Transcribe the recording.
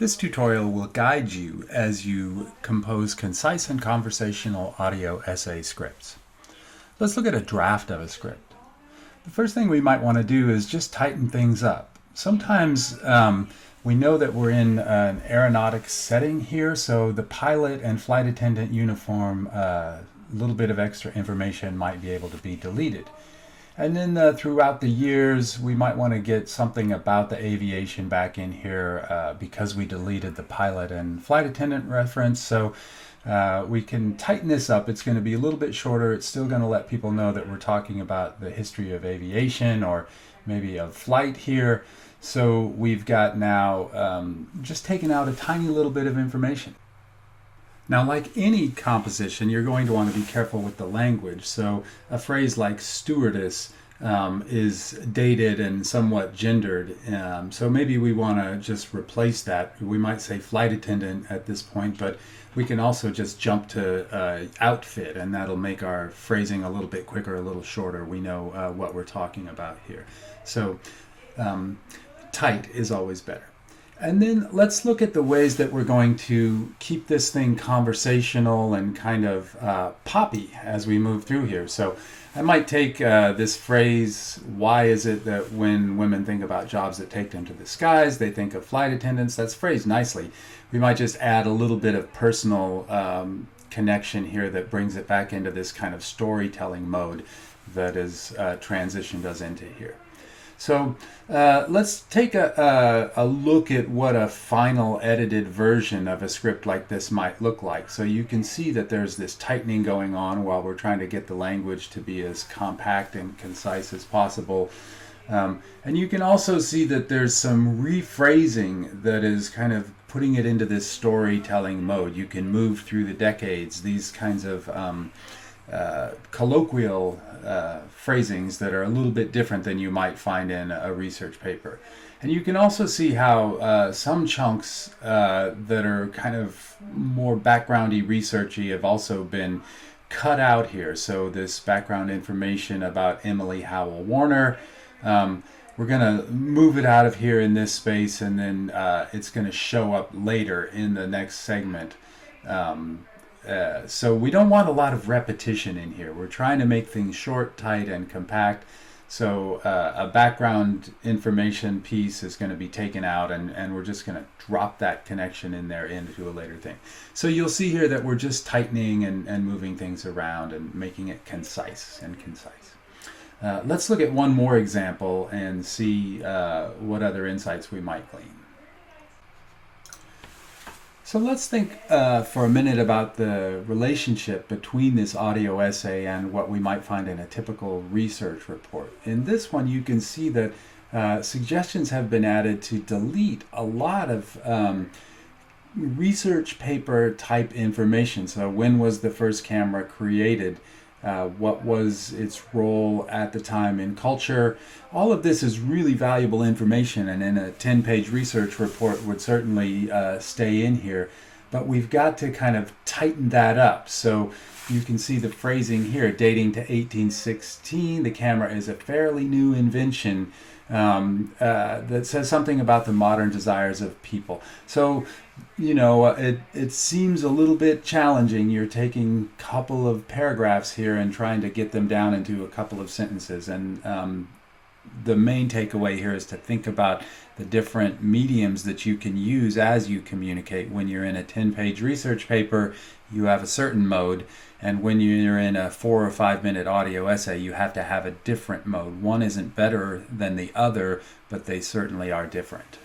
This tutorial will guide you as you compose concise and conversational audio essay scripts. Let's look at a draft of a script. The first thing we might want to do is just tighten things up. Sometimes we know that we're in an aeronautics setting here, so the pilot and flight attendant uniform, a little bit of extra information might be able to be deleted. And then throughout the years, we might want to get something about the aviation back in here because we deleted the pilot and flight attendant reference. So we can tighten this up. It's going to be a little bit shorter. It's still going to let people know that we're talking about the history of aviation or maybe of flight here. So we've got now just taken out a tiny little bit of information. Now, like any composition, you're going to want to be careful with the language. So a phrase like stewardess is dated and somewhat gendered. So maybe we want to just replace that. We might say flight attendant at this point, but we can also just jump to outfit, and that'll make our phrasing a little bit quicker, a little shorter. We know what we're talking about here. So tight is always better. And then let's look at the ways that we're going to keep this thing conversational and kind of poppy as we move through here. So I might take this phrase, why is it that when women think about jobs that take them to the skies, they think of flight attendants? That's phrased nicely. We might just add a little bit of personal connection here that brings it back into this kind of storytelling mode that is transitioned us into here. So let's take a look at what a final edited version of a script like this might look like. So you can see that there's this tightening going on while we're trying to get the language to be as compact and concise as possible. And you can also see that there's some rephrasing that is kind of putting it into this storytelling mode. You can move through the decades, these kinds of colloquial phrasings that are a little bit different than you might find in a research paper. And you can also see how some chunks that are kind of more backgroundy, researchy have also been cut out here. So this background information about Emily Howell Warner, we're going to move it out of here in this space, and then it's going to show up later in the next segment. So we don't want a lot of repetition in here. We're trying to make things short, tight, and compact. So a background information piece is going to be taken out, and we're just going to drop that connection in there into a later thing. So you'll see here that we're just tightening and moving things around and making it concise and concise. Let's look at one more example and see what other insights we might glean. So let's think for a minute about the relationship between this audio essay and what we might find in a typical research report. In this one, you can see that suggestions have been added to delete a lot of research paper type information. So when was the first camera created? What was its role at the time in culture? All of this is really valuable information, and in a 10-page research report would certainly stay in here. But we've got to kind of tighten that up. So you can see the phrasing here, dating to 1816. The camera is a fairly new invention that says something about the modern desires of people. So, you know, it seems a little bit challenging. You're taking a couple of paragraphs here and trying to get them down into a couple of sentences. And the main takeaway here is to think about the different mediums that you can use as you communicate. When you're in a 10-page research paper, you have a certain mode. And when you're in a 4 or 5 minute audio essay, you have to have a different mode. One isn't better than the other, but they certainly are different.